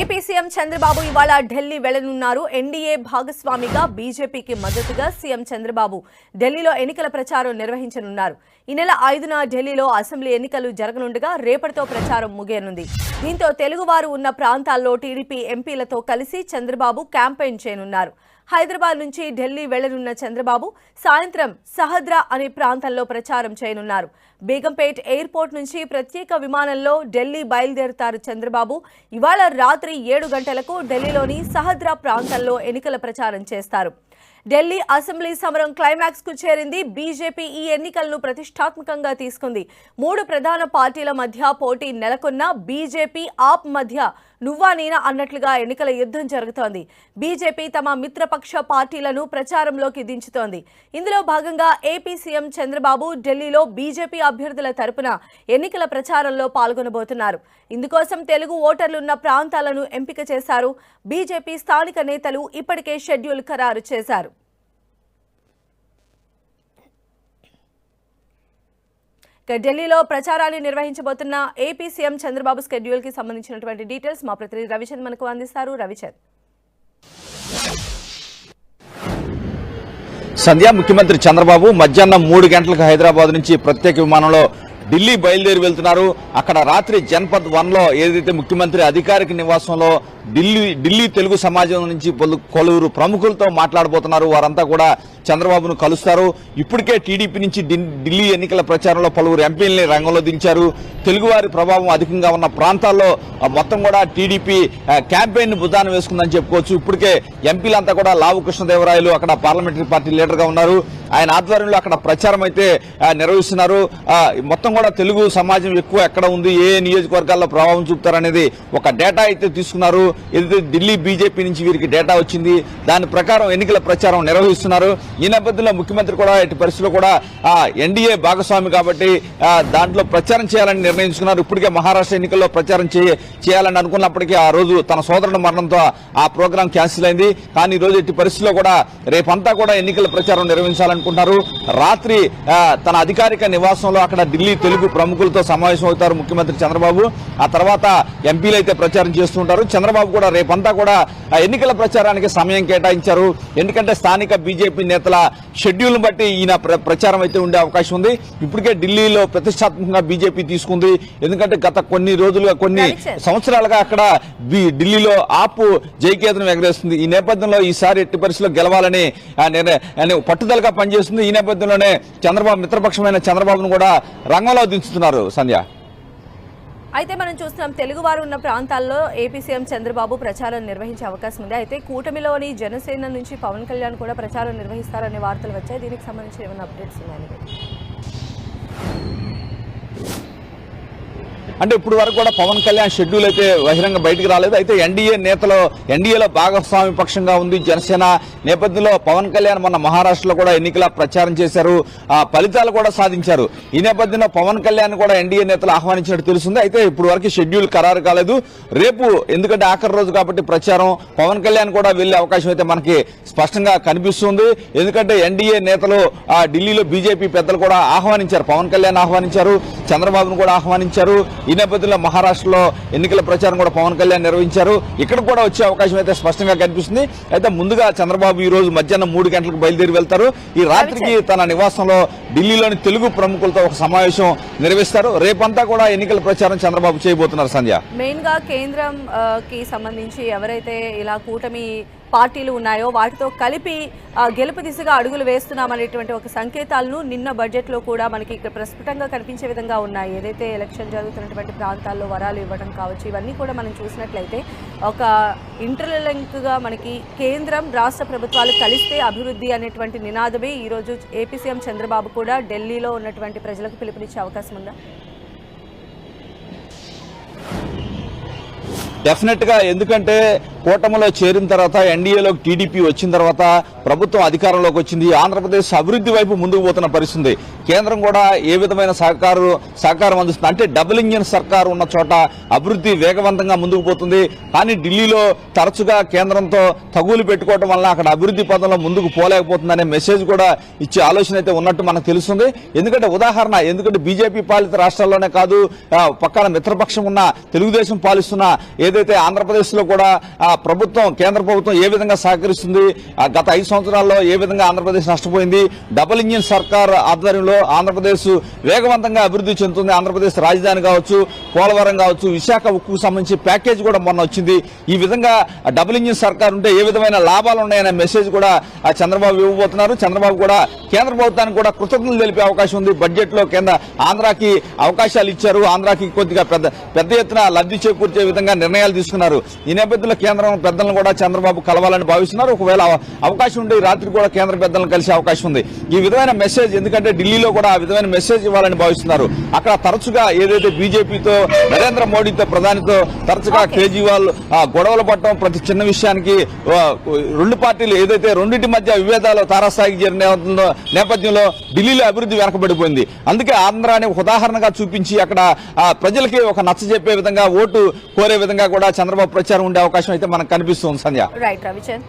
AP CM Chandrababu ఇవాళ Delhi వెళ్లనున్నారు. NDA భాగస్వామిగా బీజేపీకి మద్దతుగా సీఎం చంద్రబాబు ఢిల్లీలో ఎన్నికల ప్రచారం నిర్వహించనున్నారు. ఈ నెల 5న ఢిల్లీలో అసెంబ్లీ ఎన్నికలు జరగనుండగా రేపటితో ప్రచారం ముగియనుంది. దీంతో తెలుగువారు ఉన్న ప్రాంతాల్లో టీడీపీ ఎంపీలతో కలిసి చంద్రబాబు క్యాంపెయిన్ చేయనున్నారు. హైదరాబాద్ నుంచి ఢిల్లీ వెళ్లనున్న చంద్రబాబు సాయంత్రం సహద్రా అనే ప్రాంతంలో ప్రచారం చేయనున్నారు. బేగంపేట్ ఎయిర్పోర్ట్ నుంచి ప్రత్యేక విమానంలో ఢిల్లీ బయలుదేరుతారు చంద్రబాబు. ఇవాళ రాత్రి 7 గంటలకు ఢిల్లీలోని సహద్రా ప్రాంతంలో ఎన్నికల ప్రచారం చేస్తారు. ఢిల్లీ అసెంబ్లీ సమరం క్లైమాక్స్ కు చేరింది. బీజేపీ ఈ ఎన్నికలను ప్రతిష్టాత్మకంగా తీసుకుంది. 3 ప్రధాన పార్టీల మధ్య పోటీ నెలకొన్న బీజేపీ ఆప్ మధ్య నువ్వా నేనా అన్నట్లుగా ఎన్నికల యుద్ధం జరుగుతోంది. బీజేపీ తమ మిత్రపక్ష పార్టీలను ప్రచారంలోకి దించుతోంది. ఇందులో భాగంగా ఏపీ సీఎం చంద్రబాబు ఢిల్లీలో బీజేపీ అభ్యర్థుల తరపున ఎన్నికల ప్రచారంలో పాల్గొనబోతున్నారు. ఇందుకోసం తెలుగు ఓటర్లున్న ప్రాంతాలను ఎంపిక చేశారు. బీజేపీ స్థానిక నేతలు ఇప్పటికే షెడ్యూల్ ఖరారు చేశారు. ఢిల్లీలో ప్రచారాన్ని నిర్వహించబోతున్న ఏపీ సీఎం చంద్రబాబు షెడ్యూల్ కి సంబంధించినటువంటి డీటెయిల్స్ మా ప్రతినిధి రవిచంద్ మనకు అందిస్తారు. రవిచంద్. సంధ్య, ముఖ్యమంత్రి చంద్రబాబు మధ్యాహ్నం 3 గంటలకు హైదరాబాద్ నుంచి ప్రత్యేక విమానంలో ఢిల్లీ బయలుదేరి వెళ్తున్నారు. అక్కడ రాత్రి జన్పద్ 1లో ఏదైతే ముఖ్యమంత్రి అధికారిక నివాసంలో ఢిల్లీ తెలుగు సమాజం నుంచి పలువురు ప్రముఖులతో మాట్లాడబోతున్నారు. వారంతా కూడా చంద్రబాబును కలుస్తారు. ఇప్పటికే టీడీపీ నుంచి ఢిల్లీ ఎన్నికల ప్రచారంలో పలువురు ఎంపీలని రంగంలో దించారు. తెలుగువారి ప్రభావం అధికంగా ఉన్న ప్రాంతాల్లో మొత్తం కూడా టీడీపీ క్యాంపెయిన్ భుజాన వేసుకుందని చెప్పుకోవచ్చు. ఇప్పటికే ఎంపీలంతా కూడా లావు కృష్ణదేవరాయలు అక్కడ పార్లమెంటరీ పార్టీ లీడర్ గా ఉన్నారు. ఆయన ఆధ్వర్యంలో అక్కడ ప్రచారం అయితే నిర్వహిస్తున్నారు. మొత్తం కూడా తెలుగు సమాజం ఎక్కువ ఎక్కడ ఉంది, ఏ నియోజకవర్గాల్లో ప్రభావం చూపుతారనేది ఒక డేటా అయితే తీసుకున్నారు. ఏదైతే ఢిల్లీ బీజేపీ నుంచి వీరికి డేటా వచ్చింది, దాని ప్రకారం ఎన్నికల ప్రచారం నిర్వహిస్తున్నారు. ఈ నేపథ్యంలో ముఖ్యమంత్రి కూడా ఎట్టి పరిస్థితుల్లో కూడా ఎన్డీఏ భాగస్వామి కాబట్టి దాంట్లో ప్రచారం చేయాలని నిర్ణయించుకున్నారు. ఇప్పటికే మహారాష్ట్ర ఎన్నికల్లో ప్రచారం చేయాలని అనుకున్నప్పటికీ ఆ రోజు తన సోదరుడు మరణంతో ఆ ప్రోగ్రాం క్యాన్సిల్ అయింది. కానీ ఈ రోజు ఎట్టి పరిస్థితుల్లో కూడా రేపంతా కూడా ఎన్నికల ప్రచారం నిర్వహించాలనుకుంటున్నారు. రాత్రి తన అధికారిక నివాసంలో అక్కడ ఢిల్లీ తెలుగు ప్రముఖులతో సమావేశం అవుతారు ముఖ్యమంత్రి చంద్రబాబు. ఆ తర్వాత ఎంపీలు అయితే ప్రచారం చేస్తుంటారు. చంద్రబాబు కూడా రేపంతా కూడా ఎన్నికల ప్రచారానికి సమయం కేటాయించారు. ఎందుకంటే స్థానిక బీజేపీ నేతల షెడ్యూల్ బట్టి ఈయన ప్రచారం అయితే ఉండే అవకాశం ఉంది. ఇప్పటికే ఢిల్లీలో ప్రతిష్టాత్మకంగా బీజేపీ తీసుకుంది. ఎందుకంటే గత కొన్ని సంవత్సరాలుగా అక్కడ ఢిల్లీలో ఆపు జయకేతనం ఎగరేస్తుంది. ఈ నేపథ్యంలో ఈసారి ఎట్టి పరిస్థితుల్లో గెలవాలని పట్టుదలగా పనిచేస్తుంది. ఈ నేపథ్యంలోనే చంద్రబాబు మిత్రపక్షమైన చంద్రబాబును కూడా రంగంలో దించుతున్నారు. సంధ్య, అయితే మనం చూస్తున్నాం తెలుగువారు ఉన్న ప్రాంతాల్లో ఏపీ సీఎం చంద్రబాబు ప్రచారం నిర్వహించే అవకాశం ఉంది. అయితే కూటమిలోని జనసేన నుంచి పవన్ కళ్యాణ్ కూడా ప్రచారం నిర్వహిస్తారనే వార్తలు వచ్చాయి. దీనికి సంబంధించి ఏమైనా అప్డేట్స్ ఉన్నాయని అంటే ఇప్పుడు వరకు కూడా పవన్ కళ్యాణ్ షెడ్యూల్ అయితే బహిరంగ బయటికి రాలేదు. అయితే ఎన్డీఏలో భాగస్వామి పక్షంగా ఉంది జనసేన. నేపథ్యంలో పవన్ కళ్యాణ్ మొన్న మహారాష్ట్రలో కూడా ఎన్నికల ప్రచారం చేశారు, ఫలితాలు కూడా సాధించారు. ఈ నేపథ్యంలో పవన్ కళ్యాణ్ కూడా ఎన్డీఏ నేతలు ఆహ్వానించినట్టు తెలుస్తుంది. అయితే ఇప్పుడు వరకు షెడ్యూల్ ఖరారు కాలేదు. రేపు ఎందుకంటే ఆఖరి రోజు కాబట్టి ప్రచారం పవన్ కళ్యాణ్ కూడా వెళ్లే అవకాశం అయితే మనకి స్పష్టంగా కనిపిస్తుంది. ఎందుకంటే ఎన్డీఏ నేతలు ఢిల్లీలో బీజేపీ పెద్దలు కూడా ఆహ్వానించారు. పవన్ కళ్యాణ్ ఆహ్వానించారు, చంద్రబాబును కూడా ఆహ్వానించారు. ఈ నేపథ్యంలో మహారాష్ట్రలో ఎన్నికల ప్రచారం కూడా పవన్ కళ్యాణ్ నిర్వహించారు. ఇక్కడ కూడా వచ్చే అవకాశం అయితే స్పష్టంగా కనిపిస్తుంది. అయితే ముందుగా చంద్రబాబు ఈ రోజు మధ్యాహ్నం 3 గంటలకు బయలుదేరి వెళ్తారు. ఈ రాత్రికి తన నివాసంలో ఢిల్లీలోని తెలుగు ప్రముఖులతో ఒక సమావేశం నిర్వహిస్తారు. రేపంతా కూడా ఎన్నికల ప్రచారం చంద్రబాబు చేయబోతున్నారు. సంధ్య, మెయిన్ గా కేంద్రం కి సంబంధించి ఎవరైతే ఇలా కూటమి పార్టీలు ఉన్నాయో వాటితో కలిపి గెలుపు దిశగా అడుగులు వేస్తున్నామనేటువంటి ఒక సంకేతాలను నిన్న బడ్జెట్లో కూడా మనకి ఇక్కడ ప్రస్ఫుటంగా కనిపించే విధంగా ఉన్నాయి. ఏదైతే ఎలక్షన్ జరుగుతున్నటువంటి ప్రాంతాల్లో వరాలు ఇవ్వడం కావచ్చు, ఇవన్నీ కూడా మనం చూసినట్లయితే ఒక ఇంటర్లింక్గా మనకి కేంద్రం రాష్ట్ర ప్రభుత్వాలు కలిస్తే అభివృద్ధి అనేటువంటి నినాదమే ఈరోజు ఏపీ సీఎం చంద్రబాబు కూడా ఢిల్లీలో ఉన్నటువంటి ప్రజలకు పిలుపునిచ్చే అవకాశం ఉందా? డెఫినెట్ గా, ఎందుకంటే కూటమిలో చేరిన తర్వాత ఎన్డీఏలో టీడీపీ వచ్చిన తర్వాత ప్రభుత్వం అధికారంలోకి వచ్చింది. ఆంధ్రప్రదేశ్ అభివృద్ధి వైపు ముందుకు పోతున్న పరిస్థితి. కేంద్రం కూడా ఏ విధమైన సహకారం అందిస్తుంది అంటే డబుల్ ఇంజిన్ సర్కారు ఉన్న చోట అభివృద్ధి వేగవంతంగా ముందుకు పోతుంది. కానీ ఢిల్లీలో తరచుగా కేంద్రంతో తగులు పెట్టుకోవడం వల్ల అక్కడ అభివృద్ధి పదంలో ముందుకు పోలేకపోతుందనే మెసేజ్ కూడా ఇచ్చే ఆలోచన అయితే ఉన్నట్టు మనకు తెలుస్తుంది. ఎందుకంటే బీజేపీ పాలిత రాష్ట్రాల్లోనే కాదు, పక్కన మిత్రపక్షం ఉన్న తెలుగుదేశం పాలిస్తున్న ఏదైతే ఆంధ్రప్రదేశ్ లో కూడా కేంద్ర ప్రభుత్వం ఏ విధంగా సహకరిస్తుంది, గత 5 సంవత్సరాల్లో ఏ విధంగా ఆంధ్రప్రదేశ్ నష్టపోయింది. డబుల్ ఇంజిన్ సర్కార్ ఆధ్వర్యంలో ఆంధ్రప్రదేశ్ వేగవంతంగా అభివృద్ధి చెందుతుంది. ఆంధ్రప్రదేశ్ రాజధాని కావచ్చు, పోలవరం కావచ్చు, విశాఖ ఉక్కుకు సంబంధించి ప్యాకేజ్ కూడా మొన్న వచ్చింది. ఈ విధంగా డబుల్ ఇంజిన్ సర్కార్ ఉంటే ఏ విధమైన లాభాలు ఉన్నాయనే మెసేజ్ కూడా చంద్రబాబు ఇవ్వబోతున్నారు. చంద్రబాబు కూడా కేంద్ర ప్రభుత్వానికి కూడా కృతజ్ఞతలు తెలిపే అవకాశం ఉంది. బడ్జెట్ లో ఆంధ్రాకి అవకాశాలు ఇచ్చారు. ఆంధ్రాకి కొద్దిగా పెద్ద ఎత్తున లబ్ధి చేకూర్చే విధంగా నిర్ణయాలు తీసుకున్నారు. ఈ నేపథ్యంలో కేంద్రం పెద్దలను కూడా చంద్రబాబు కలవాలని భావిస్తున్నారు. ఒకవేళ అవకాశం ఉంటే రాత్రి కూడా కేంద్ర పెద్దలను కలిసే అవకాశం ఉంది. ఈ విధమైన మెసేజ్ ఎందుకంటే ఢిల్లీలో కూడా ఆ విధమైన మెసేజ్ ఇవ్వాలని భావిస్తున్నారు. అక్కడ తరచుగా ఏదైతే బీజేపీతో నరేంద్ర మోడీతో ప్రధానితో తరచుగా కేజ్రీవాల్ గొడవలు పడటం, ప్రతి చిన్న విషయానికి రెండు పార్టీలు ఏదైతే రెండింటి మధ్య విభేదాలు తారాస్థాయికి చేరిన నేపథ్యంలో ఢిల్లీలో అభివృద్ధి వెనకబడిపోయింది. అందుకే ఆంధ్రాని ఉదాహరణగా చూపించి అక్కడ ప్రజలకి ఒక నచ్చ చెప్పే విధంగా ఓటు కోరే విధంగా కూడా చంద్రబాబు ప్రచారం ఉండే అవకాశం అయితే మనకు కనిపిస్తుంది. సంధ్య. రైట్ రవిచంద్.